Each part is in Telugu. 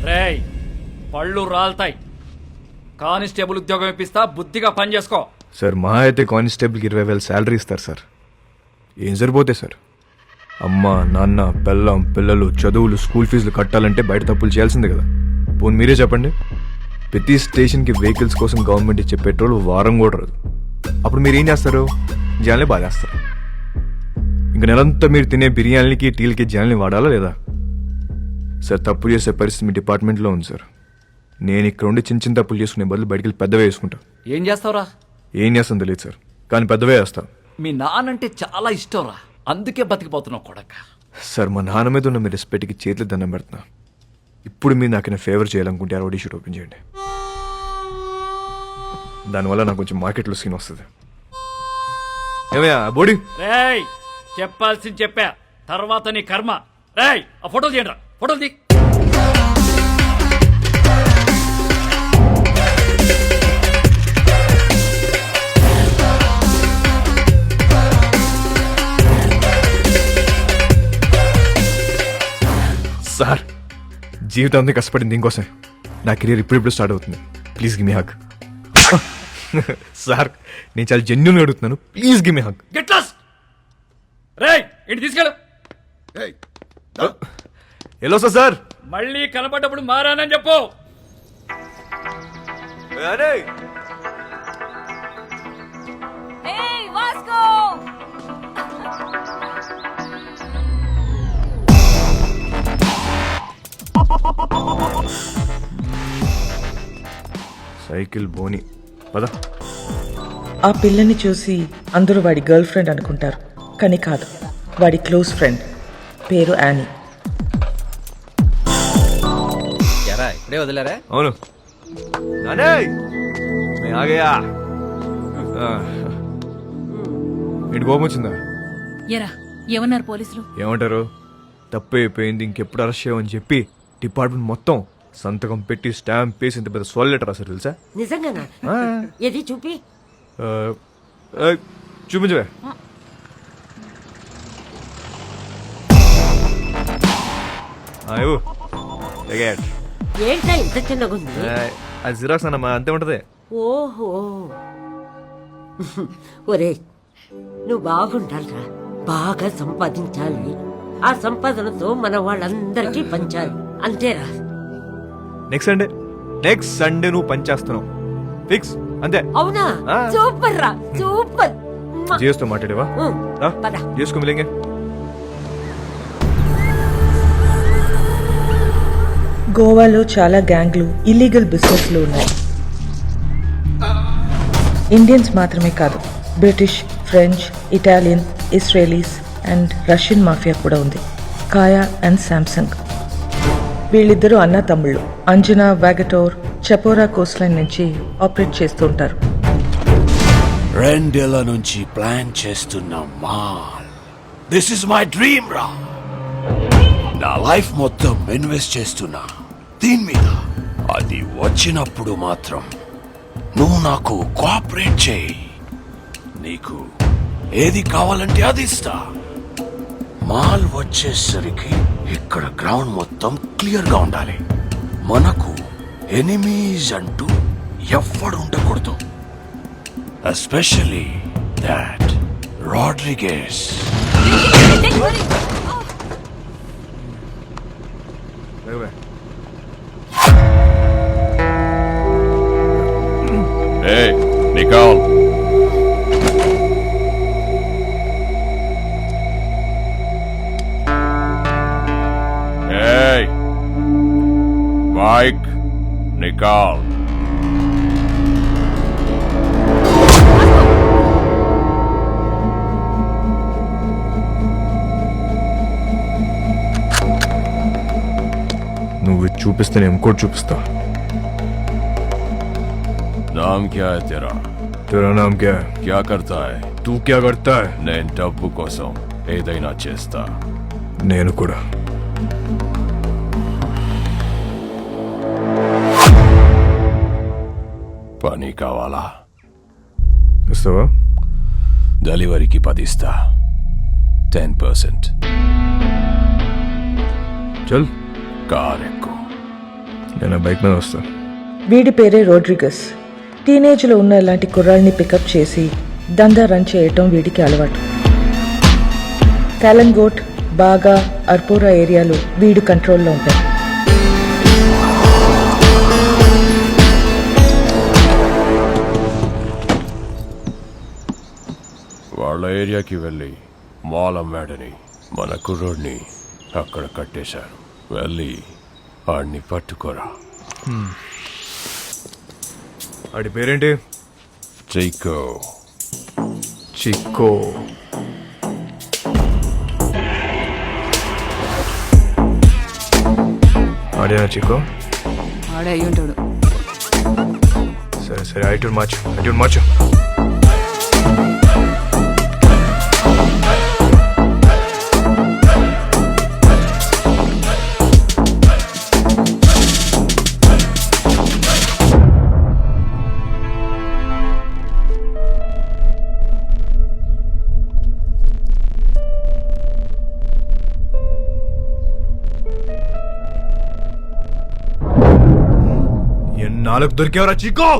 రేయ్ పళ్ళు రాల్తాయి. కానిస్టేబుల్ ఉద్యోగం ఇప్పిస్తా, బుద్ధిగా పని చేసుకో. సార్ మా అయితే కానిస్టేబుల్కి 20,000 శాలరీ ఇస్తారు సార్. ఏం సరిపోతాయి సార్? అమ్మ నాన్న పెళ్ళం పిల్లలు చదువులు స్కూల్ ఫీజులు కట్టాలంటే బయట తప్పులు చేయాల్సిందే కదా. పోనీ మీరే చెప్పండి, ప్రతి స్టేషన్కి వెహికల్స్ కోసం గవర్నమెంట్ ఇచ్చే పెట్రోల్ వారం కూడా రాదు. అప్పుడు మీరు ఏం చేస్తారు? జనాల్ని బాధేస్తారు. ఇంక నెలంతా మీరు తినే బిర్యానీలకి టీలకి జనాల్ని వాడాలా లేదా? సార్ తప్పు చేసే పరిస్థితి మీ డిపార్ట్మెంట్లో ఉంది సార్. నేను ఇక్కడ ఉండి చిన్న చిన్న తప్పులు చేసుకునే బదులు బయటికి వెళ్ళి పెద్దవే వేసుకుంటా. ఏం చేస్తావురా? ఏం చేస్తాను తెలియదు సార్, కానీ పెద్దవే వేస్తా. మీ నాన్నంటే చాలా ఇష్టంరా, అందుకే బతికిపోతున్నావు కొడక. సార్ మా నాన్న మీద ఉన్న మీ రెస్పెక్ట్కి చేతులు దండం పెడుతున్నా. ఇప్పుడు మీరు నాకు ఫేవర్ చేయాలనుకుంటే ఆ రోడీ షూట్ ఓపెన్ చేయండి. దానివల్ల నాకు కొంచెం మార్కెట్లో సీన్ వస్తుంది. ఏమయ్యా బోడీ? రేయ్ చెప్పాల్సింది చెప్పా, తర్వాత నీ కర్మ. రేయ్ ఆ ఫోటోలు తీయండి రా, ఫోటోలు తీ. సార్ జీవితం అంతా కష్టపడింది దీనికోసం. నా కెరీర్ ఇప్పుడిప్పుడు స్టార్ట్ అవుతుంది. Please give me hug. Sir నేను చాలా జెన్యూన్గా అడుగుతున్నాను, please give me hug. Get lost. రేయ్ ఇంటి తీసుకెళ్ళు. ఎలా సార్? మళ్ళీ కనపడ్డప్పుడు మారానని చెప్పు. సైకిల్ బోని పద. ఆ పిల్లని చూసి అందరూ వాడి గర్ల్ ఫ్రెండ్ అనుకుంటారు, కానీ కాదు, వాడి క్లోజ్ ఫ్రెండ్. పేరు యానీ. ఇప్పుడే వదిలేరా? అవును నానే ఆగయా. ఇటు కోపం వచ్చిందా? ఎరా ఏమన్నారు పోలీసులు? ఏమంటారు? తప్పు అయిపోయింది, ఇంకెప్పుడు అరెస్ట్ చేయమని చెప్పి డిపార్ట్మెంట్ మొత్తం సంతకం పెట్టి స్టాంప్ వేసి ఇంత పెద్ద సోల్ లెటర్ రాశారు తెలుసా? నిజంగానా? ఏది చూపి. చూపించవే. ఏంటా ఇంత చిన్నగా ఉంది? అది జిరాక్స్ అన్నమా, అంతే ఉంటది. ఓహో ఒరే నువ్వు బాగుండాలిరా, బాగా సంపాదించాలి. ఆ సంపాదనతో మన వాళ్ళందరికీ పంచాలి, అంతేరా. నెక్స్ట్ సండే నువ్వు పనిచేస్తున్నావు ఫిక్స్, అంతే. అవునా? సూపర్ రా, సూపర్. జియోస్తో మాట్లాడేవా? జియోస్కో మిలేంగే. గోవాలో చాలా గ్యాంగ్లు ఇల్లీగల్ బిజినెస్లు ఉన్నాయి. ఇండియన్స్ మాత్రమే కాదు, British, French, Italian, Israelis and Russian mafia కూడా ఉంది. కాయా అండ్ శాంసంగ్. వీళ్ళిద్దరూ అన్న తమ్ముళ్ళు. అంజనా వాగటోర్ చపోరా కోస్ట్ లైన్ నుంచి ఆపరేట్ చేస్తూ ఉంటారు. 2 ఏళ్ల నుంచి ప్లాన్ చేస్తున్న mall. This is my dream రా. నా లైఫ్ మొత్తం ఇన్వెస్ట్ చేస్తున్నా దీని మీద. అది వచ్చినప్పుడు మాత్రం నువ్వు నాకు కోఆపరేట్ చేయి. నీకు ఏది కావాలంటే అది ఇస్తా. మాల్ వచ్చేసరికి ఇక్కడ గ్రౌండ్ మొత్తం క్లియర్ గా ఉండాలి. మనకు ఎనిమీస్ అంటూ ఎవ్వడు ఉండకూడదు. Especially that Rodriguez. Hey, Nicole. Hey, Mike, Nicole. నువ్వు చూపిస్తే నేను ఇంకోటి చూపిస్తా. नाम क्या है तेरा? तेरा नाम क्या है? क्या करता है? तू क्या करता है? నేను డబ్బు కోసం ఏదైనా చేస్తా. నేను కూడా. పని కావాలా? ఇస్తావా? డెలివరీకి 10 ఇస్తా. 10%. చల్. కార్ ఎక్కు. నేను ఆ బైక్ మీద వస్తా. వీడి పేరే రోడ్రిగస్. టీనేజ్లో ఉన్న ఇలాంటి కుర్రాళ్ళని పికప్ చేసి దందా రన్ చేయటం వీడికి అలవాటు. కాలంగోట్, బాగా, అర్పోరా ఏరియాలో వీడు కంట్రోల్లో ఉంటాడు. వాళ్ళ ఏరియాకి వెళ్ళి మాల్ అమ్మాడని మన కుర్రోడ్ని అక్కడ కట్టేశారు. వెళ్ళి వాడిని పట్టుకోరా. వాడి పేరేంటి? చైకో. చిక్కో. ఆడేనా చిక్కో? ఆడే అయ్యి ఉంటాడు. సరే సరే, ఐటూన్ మార్చు. ఎన్నాళ్ళకు దొరికేవరా చిక్కో?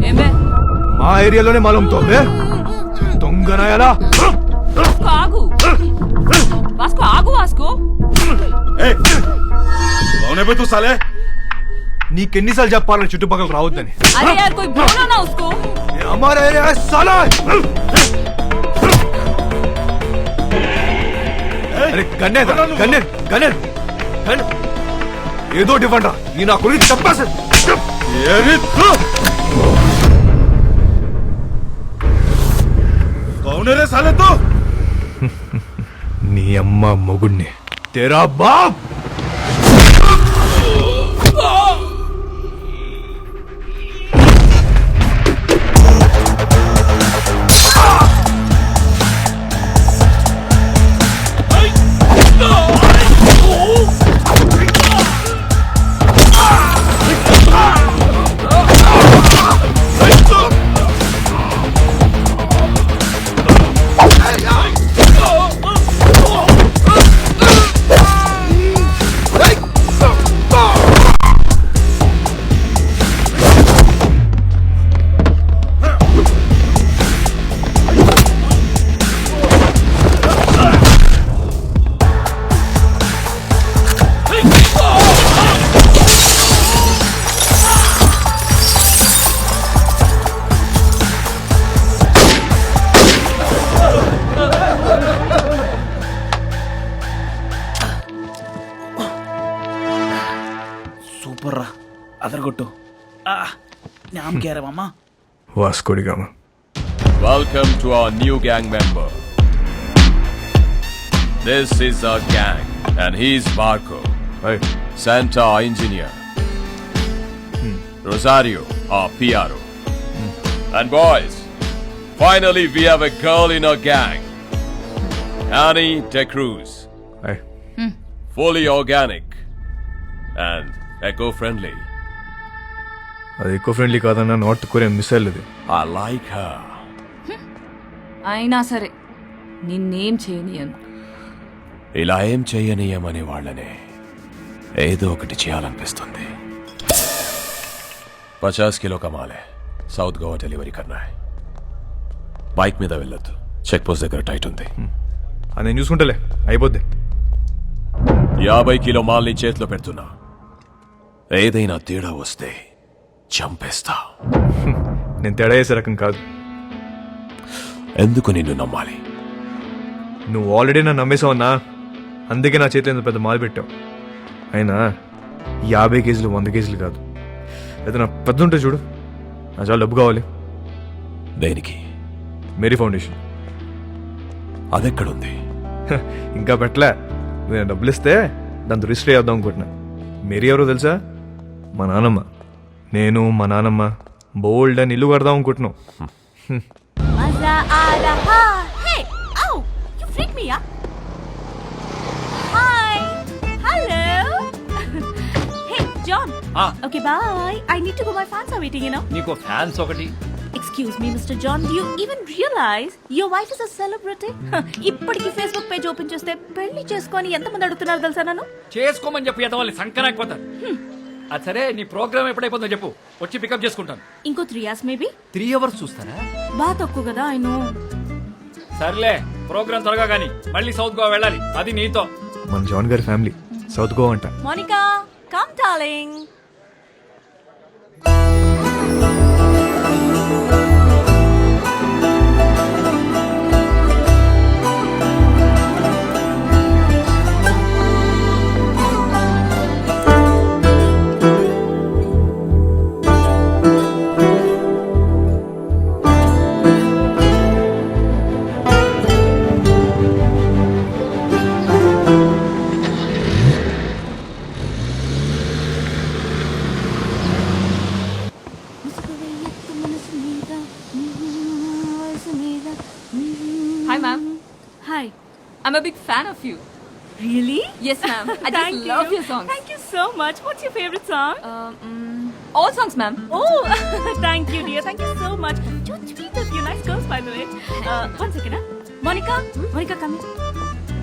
ఏమే మా ఏరియాలోనే మాలంతో దొంగనాయాలా? ఆగు వాస్కో, ఆగు వాస్కో. నీకెన్నిసార్లు చెప్పాలని చుట్టుపక్కల రావద్దని? అరే యార్ కోई बोलो ना उसको. हमारा एरिया है साला. అరే గన్నే ఏదో ఇవ్వండి. ఈ నా గురించి చెప్పేసి నీ అమ్మ మొగుడిని తేరా బాబ్. సూపర్ రా, అదరగొట్టు. నామ్ కేరమమ్మా. Vasco da Gama. Welcome to our new gang member. This is our gang and he's Marco. Hey. Santa, our engineer. Rosario, our PRO. And boys, finally we have a girl in our gang. Annie De Cruz. Hey. Fully organic and eco-friendly. అది ఎకో ఫ్రెండ్లీ కాదన్నా, నార్త్ కొరియన్ మిసైల్ ఇది. I like her. అయినా సరే నిన్నేం చేయనియను. ఇలా ఏం చెయ్యనీయమనే వాళ్ళనే ఏదో ఒకటి చేయాలనిపిస్తుంది. 50 కిలో కమాలే. సౌత్ గోవా డెలివరీ కన్నా. బైక్ మీద వెళ్ళొద్దు, చెక్ పోస్ట్ దగ్గర టైట్ ఉంది. అది నేను చూసుకుంటలే, అయిపోద్ది. 50 కిలో మాల్ని చేతిలో పెడుతున్నా. ఏదైనా తేడా వస్తే చంపేస్తా. నేను తేడా చేసే రకం కాదు. ఎందుకు నిన్ను నమ్మాలి? నువ్వు ఆల్రెడీ నన్ను నమ్మేసావన్నా, అందుకే నా చేతిలో ఇంత పెద్ద మాల్ పెట్టావు. అయినా 50 కేజీలు 100 కేజీలు కాదు, ఏదైనా పెద్ద ఉంటే చూడు. నా చాలా డబ్బు కావాలి. దేనికి? Mary foundation. అదెక్కడుంది? ఇంకా పెట్టలే. నేను డబ్బులు ఇస్తే దాంతో రిజిస్టర్ చేద్దాం అనుకుంటున్నా. మేరీ ఎవరో తెలుసా? మా నాన్నమ్మ. నేను మా నాన్నమ్మ బోల్డ్ అని ఇల్లు కడదాం అనుకుంటున్నాం. మజా ఆ రహా. హే ఔ you freak me yeah. Hi hello. Hey John. Okay bye. I need to go. My fans are waiting you know. నీకు ఫ్యాన్స్ ఒకటి. Excuse me, Mr. John, do you even realize your wife is a celebrity? ఇప్పటికి ఫేస్బుక్ పేజ్ ఓపెన్ చేస్తే పెళ్లి చేసుకొని ఎంతమంది అడుగుతున్నారు తెలుసా నన్ను? చేసుకోమని చెప్పి ఎదవాలి సంకరాకపోతారు. అది సరే, నీ ప్రోగ్రామ్ ఎప్పుడైపోతుందో చెప్పు, వచ్చి పికప్ చేసుకుంటాను. ఇంకో 3 hours మేబీ. 3 hours చూస్తారా? బాగా తక్కువ కదా, ఐ నో. సర్లే, ప్రోగ్రామ్ త్వరగా కానీ మళ్ళీ సౌత్ గోవా వెళ్ళాలి, అది నీతో. మన జాన్ గారి ఫ్యామిలీ సౌత్ గోవా అంట. Monica, come darling. Hi, ma'am. Hi. I'm a big fan of you. Really? Yes, ma'am. I just Thank love you. your songs. Thank you so much. What's your favorite song? All songs, ma'am. Oh, thank you, dear. Thank you so much. Don't tweet of you nice girls, by the way. One second, Monica. Monica, come here.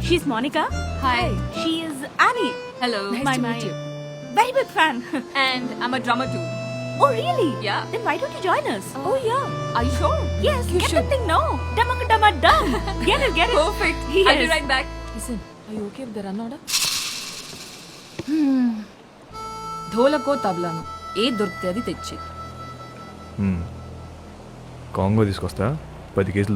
She's Monica. Hi. She is Annie. Hello. Nice my to meet you. Very big fan. And I'm a drummer too. Oh, really? Yeah. Then why don't you join us? Oh, yeah. Are you sure? Yes. You Get should. the thing now. Dumma dumma dum. Get it, get it. Perfect. Yes. I'll be right back. Listen, are you okay with the run order? ధోలకో తబలాను ఏ దొరికితే అది తెచ్చి. కాంగో తీసుకొస్తా, 10 కేజీలు